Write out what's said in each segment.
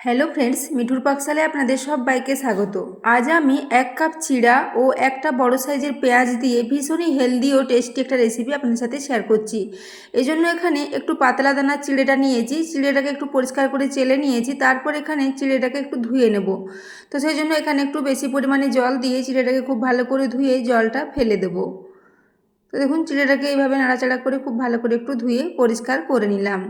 Hello friends, মিঠুর পাকশালে আপনাদের সবাইকে স্বাগত। আজ আমি 1 কাপ চিড়া ও একটা বড় সাইজের পেঁয়াজ দিয়ে ভীষণই হেলদি ও টেস্টি একটা রেসিপি আপনাদের সাথে শেয়ার করছি। এই জন্য এখানে একটু পাতলা দানার চিড়েটা নিয়েছি, চিড়েটাকে একটু পরিষ্কার করে চেলে নিয়েছি, তারপর এখানে চিড়েটাকে একটু ধুয়ে নেব। তো সেই জন্য এখানে একটু বেশি পরিমাণে জল দিয়ে চিড়েটাকে খুব ভালো করে ধুয়ে জলটা ফেলে দেব। তো দেখুন, চিড়েটাকে এইভাবে নাড়াচাড়া করে খুব ভালো করে একটু ধুয়ে পরিষ্কার করে নিলাম।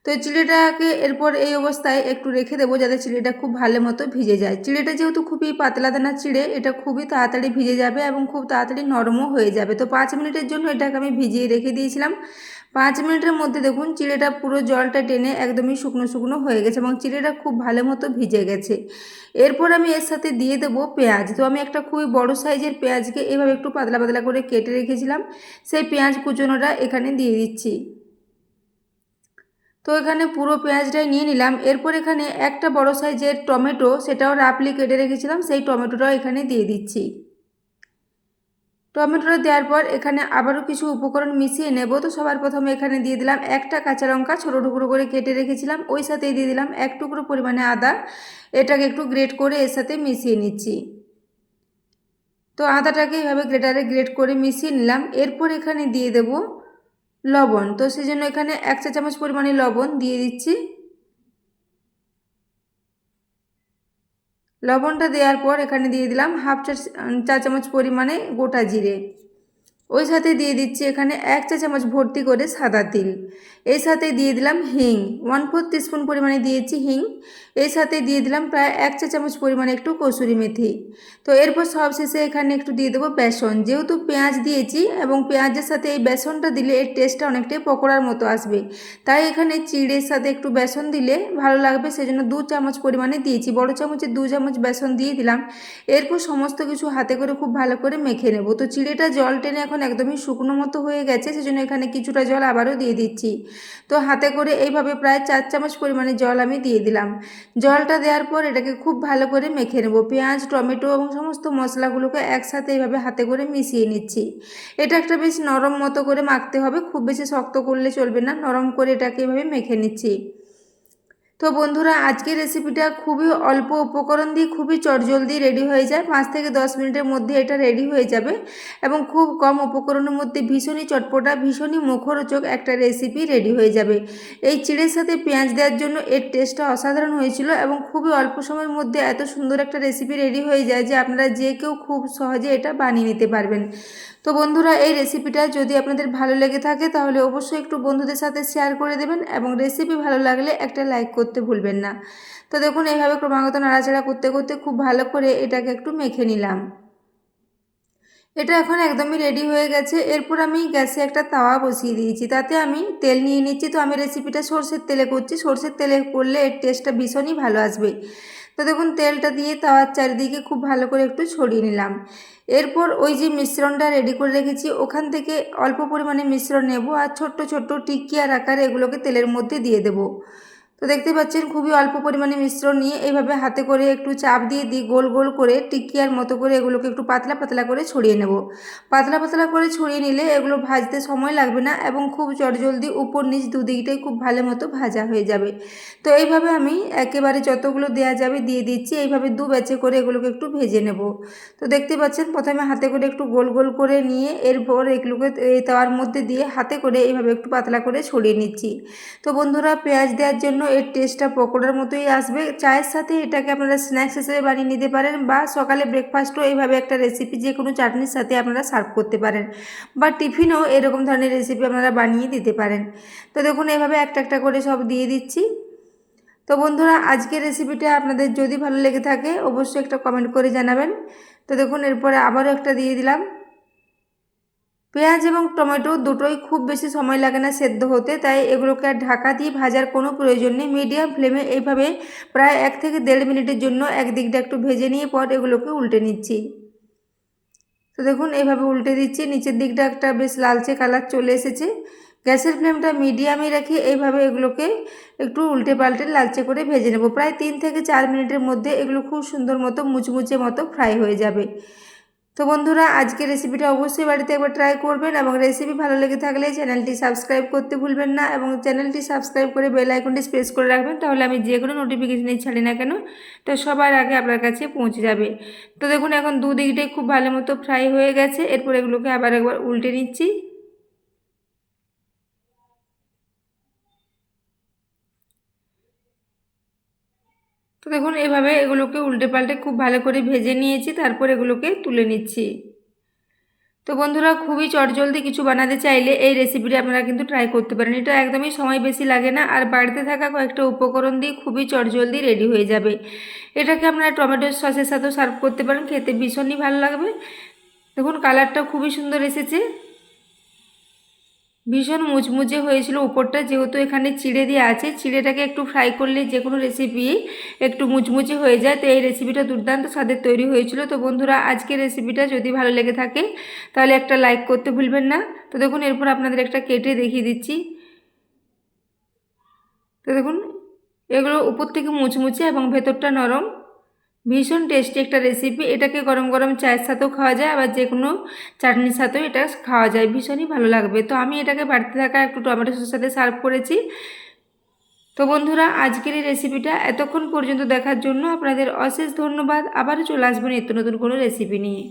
তো চিড়েটাকে এরপর এই অবস্থায় একটু রেখে দেবো যাতে চিড়েটা খুব ভালো মতো ভিজে যায়। চিড়েটা যেহেতু খুবই পাতলা দানার চিড়ে, এটা খুবই তাড়াতাড়ি ভিজে যাবে এবং খুব তাড়াতাড়ি নরমও হয়ে যাবে। তো 5 মিনিটের জন্য এটাকে আমি ভিজিয়ে রেখে দিয়েছিলাম। 5 মিনিটের মধ্যে দেখুন চিড়েটা পুরো জলটা টেনে একদমই শুকনো শুকনো হয়ে গেছে এবং চিড়েটা খুব ভালো মতো ভিজে গেছে। এরপর আমি এর সাথে দিয়ে দেবো পেঁয়াজ। তো আমি একটা খুবই বড় সাইজের পেঁয়াজকে এভাবে একটু পাতলা পাতলা করে কেটে রেখেছিলাম, সেই পেঁয়াজ কুচোনোটা এখানে দিয়ে দিচ্ছি। তো এখানে পুরো পেঁয়াজটাই নিয়ে নিলাম। এরপর এখানে একটা বড় সাইজের টমেটো, সেটাও রাফলি কেটে রেখেছিলাম, সেই টমেটোটাও এখানে দিয়ে দিচ্ছি। টমেটোটা দেওয়ার পর এখানে আবারও কিছু উপকরণ মিশিয়ে নেব। তো সবার প্রথমে এখানে দিয়ে দিলাম একটা কাঁচা লঙ্কা ছোটো টুকরো করে কেটে রেখেছিলাম, ওই সাথেই দিয়ে দিলাম 1 টুকরো পরিমাণে আদা। এটাকে একটু গ্রেট করে এর সাথে মিশিয়ে নিচ্ছি। তো আদাটাকে এভাবে গ্রেটারে গ্রেট করে মিশিয়ে নিলাম। এরপর এখানে দিয়ে দেব লবণ। তো সেই জন্য এখানে 1 চা চামচ পরিমাণে লবণ দিয়ে দিচ্ছি। লবণটা দেওয়ার পর এখানে দিয়ে দিলাম হাফ চা চামচ পরিমাণে গোটা জিরে। ওই সাথে দিয়ে দিচ্ছি এখানে 1 চা চামচ ভর্তি করে সাদা তিল। এই সাথে দিয়ে দিলাম হিং, 1/4 টিস্পুন পরিমাণে দিয়েছি হিং। এই সাথে দিয়ে দিলাম প্রায় 1 চা চামচ পরিমাণে একটু কসুরি মেথি। তো এরপর সবশেষে এখানে একটু দিয়ে দেবো বেসন। যেহেতু পেঁয়াজ দিয়েছি এবং পেঁয়াজের সাথে এই বেসনটা দিলে এর টেস্টটা অনেকটাই পকোড়ার মতো আসবে, তাই এখানে চিড়ের সাথে একটু বেসন দিলে ভালো লাগবে, সেজন্য 2 চামচ পরিমাণে দিয়েছি। বড় চামচের 2 চামচ বেসন দিয়ে দিলাম। এরপর সমস্ত কিছু হাতে করে খুব ভালো করে মেখে নেব। তো চিড়েটা জল টেনে এখন একদমই শুকনো মতো হয়ে গেছে, সেজন্য এখানে কিছুটা জল আবারও দিয়ে দিচ্ছি। তো হাতে করে এইভাবে প্রায় 4 চামচ পরিমাণে জল আমি দিয়ে দিলাম। জলটা দেওয়ার পর এটাকে খুব ভালো করে মেখে নেব। পেঁয়াজ, টমেটো এবং সমস্ত মশলাগুলোকে একসাথে এইভাবে হাতে করে মিশিয়ে নিচ্ছি। এটা একটা বেশ নরম মতো করে মাখতে হবে, খুব বেশি শক্ত করলে চলবে না, নরম করে এটাকে এভাবে মেখে নিচ্ছি। তো বন্ধুরা, আজকের রেসিপিটা খুবই অল্প উপকরণ দিয়ে খুবই চটজলদি রেডি হয়ে যায়। 5 থেকে 10 মিনিটের মধ্যে এটা রেডি হয়ে যাবে এবং খুব কম উপকরণের মধ্যে ভীষণই চটপটা, ভীষণই মুখরোচক একটা রেসিপি রেডি হয়ে যাবে। এই চিড়ের সাথে পেঁয়াজ দেওয়ার জন্য এর টেস্টটা অসাধারণ হয়েছিল এবং খুবই অল্প সময়ের মধ্যে এত সুন্দর একটা রেসিপি রেডি হয়ে যায় যে আপনারা যে কেউ খুব সহজে এটা বানিয়ে নিতে পারবেন। তো বন্ধুরা, এই রেসিপিটা যদি আপনাদের ভালো লেগে থাকে তাহলে অবশ্যই একটু বন্ধুদের সাথে শেয়ার করে দেবেন এবং রেসিপি ভালো লাগলে একটা লাইক করতে ভুলবেন না। তো দেখুন, এইভাবে ক্রমাগত নাড়াচাড়া করতে করতে খুব ভালো করে এটাকে একটু মেখে নিলাম। এটা এখন একদমই রেডি হয়ে গেছে। এরপর আমি গ্যাসে একটা তাওয়া বসিয়ে দিয়েছি, তাতে আমি তেল নিয়ে নিচ্ছি। তো আমি রেসিপিটা সর্ষের তেলে করছি, সর্ষের তেলে করলে এর টেস্টটা ভীষণই ভালো আসবে। তো দেখুন, তেলটা দিয়ে তাওয়ার চারিদিকে খুব ভালো করে একটু ছড়িয়ে নিলাম। এরপর ওই যে মিশ্রণটা রেডি করে রেখেছি ওখান থেকে অল্প পরিমাণে মিশ্রণ নেব আর ছোট্ট ছোট্ট টিকিয়ার আকারে এগুলোকে তেলের মধ্যে দিয়ে দেবো। তো দেখতে পাচ্ছেন খুবই অল্প পরিমাণে মিশ্রণ নিয়ে এইভাবে হাতে করে একটু চাপ দিয়ে দিই, গোল গোল করে টিকিয়ার মতো করে এগুলোকে একটু পাতলা পাতলা করে ছড়িয়ে নেব। পাতলা পাতলা করে ছড়িয়ে নিলে এগুলো ভাজতে সময় লাগবে না এবং খুব চটজলদি উপর নিচ দুদিকটাই খুব ভালো মতো ভাজা হয়ে যাবে। তো এইভাবে আমি একেবারে যতগুলো দেওয়া যাবে দিয়ে দিচ্ছি, এইভাবে দু ব্যাচে করে এগুলোকে একটু ভেজে নেব। তো দেখতে পাচ্ছেন প্রথমে হাতে করে একটু গোল গোল করে নিয়ে এরপর এগুলোকে এই তাওয়ার মধ্যে দিয়ে হাতে করে এইভাবে একটু পাতলা করে ছড়িয়ে নিচ্ছি। তো বন্ধুরা, পেঁয়াজ দেওয়ার জন্য এর টেস্টটা পকোড়ার মতোই আসবে। চায়ের সাথে এটাকে আপনারা স্ন্যাক্স হিসেবে বানিয়ে নিতে পারেন বা সকালে ব্রেকফাস্টও এইভাবে একটা রেসিপি যে কোনো চাটনির সাথে আপনারা সার্ভ করতে পারেন বা টিফিনও এরকম ধরনের রেসিপি আপনারা বানিয়ে দিতে পারেন। তো দেখুন, এইভাবে একটা একটা করে সব দিয়ে দিচ্ছি। তো বন্ধুরা, আজকের রেসিপিটা আপনাদের যদি ভালো লেগে থাকে অবশ্যই একটা কমেন্ট করে জানাবেন। তো দেখুন, এরপরে আবারও একটা দিয়ে দিলাম। পেঁয়াজ এবং টমেটো দুটোই খুব বেশি সময় লাগে না সেদ্ধ হতে, তাই এগুলোকে আর ঢাকা দিয়ে ভাজার কোনো প্রয়োজন নেই। মিডিয়াম ফ্লেমে এইভাবে প্রায় 1 থেকে 1.5 মিনিটের জন্য একদিকটা একটু ভেজে নিয়ে পর এগুলোকে উল্টে নিচ্ছি। তো দেখুন, এইভাবে উল্টে দিচ্ছি, নিচের দিকটা একটা বেশ লালচে কালার চলে এসেছে। গ্যাসের ফ্লেমটা মিডিয়ামে রেখে এইভাবে এগুলোকে একটু উল্টে পাল্টে লালচে করে ভেজে নেব। প্রায় 3 থেকে 4 মিনিটের মধ্যে এগুলো খুব সুন্দর মতো মুচমুচে মতো ফ্রাই হয়ে যাবে। তো বন্ধুরা আজকে রেসিপিটা অবশ্যই বাড়িতে একবার ট্রাই করবেন এবং রেসিপি ভালো লেগে থাকলে চ্যানেলটি সাবস্ক্রাইব করতে ভুলবেন না এবং চ্যানেলটি সাবস্ক্রাইব করে বেল আইকনটি প্রেস করে রাখবেন, তাহলে আমি যে কোনো নোটিফিকেশানই ছাড়ি না কেন তো সবার আগে আপনার কাছে পৌঁছে যাবে। তো দেখুন এখন দুদিকটাই খুব ভালো মতো ফ্রাই হয়ে গেছে। এরপর এগুলোকে আবার একবার উল্টে নিচ্ছি। তো দেখুন এভাবে এগুলোকে উল্টে পাল্টে খুব ভালো করে ভেজে নিয়েছি, তারপর এগুলোকে তুলে নিচ্ছি। তো বন্ধুরা খুবই চটজলদি কিছু বানাতে চাইলে এই রেসিপিটা আপনারা কিন্তু ট্রাই করতে পারেন। এটা একদমই সময় বেশি লাগে না আর বাড়িতে থাকা কয়েকটা উপকরণ দিয়ে খুবই চটজলদি রেডি হয়ে যাবে। এটাকে আপনারা টমেটোর সসের সাথেও সার্ভ করতে পারেন, খেতে ভীষণই ভালো লাগবে। দেখুন কালারটা খুবই সুন্দর এসেছে, ভীষণ মুচমুচে হয়েছিল উপরটা, যেহেতু এখানে চিড়ে দিয়ে আছে। চিড়েটাকে একটু ফ্রাই করলে যে কোনো রেসিপি একটু মুচমুচে হয়ে যায়। তো এই রেসিপিটা দুর্দান্ত স্বাদের তৈরি হয়েছিল। তো বন্ধুরা আজকের রেসিপিটা যদি ভালো লেগে থাকে তাহলে একটা লাইক করতে ভুলবেন না। তো দেখুন এরপর আপনাদের একটা কেটে দেখিয়ে দিচ্ছি। তো দেখুন এগুলো উপর থেকে মুচমুচে এবং ভেতরটা নরম, ভীষণ টেস্টি একটা রেসিপি। এটাকে গরম গরম চায়ের সাথেও খাওয়া যায়, আবার যে কোনো চাটনির সাথেও এটা খাওয়া যায়, ভীষণই ভালো লাগবে। তো আমি এটাকে বাড়িতে থাকা একটু টমেটো সসের সাথে সার্ভ করেছি। তো বন্ধুরা আজকের এই রেসিপিটা এতক্ষণ পর্যন্ত দেখার জন্য আপনাদের অশেষ ধন্যবাদ। আবারও চলে আসবেন নিত্য নতুন কোনো রেসিপি নিয়ে।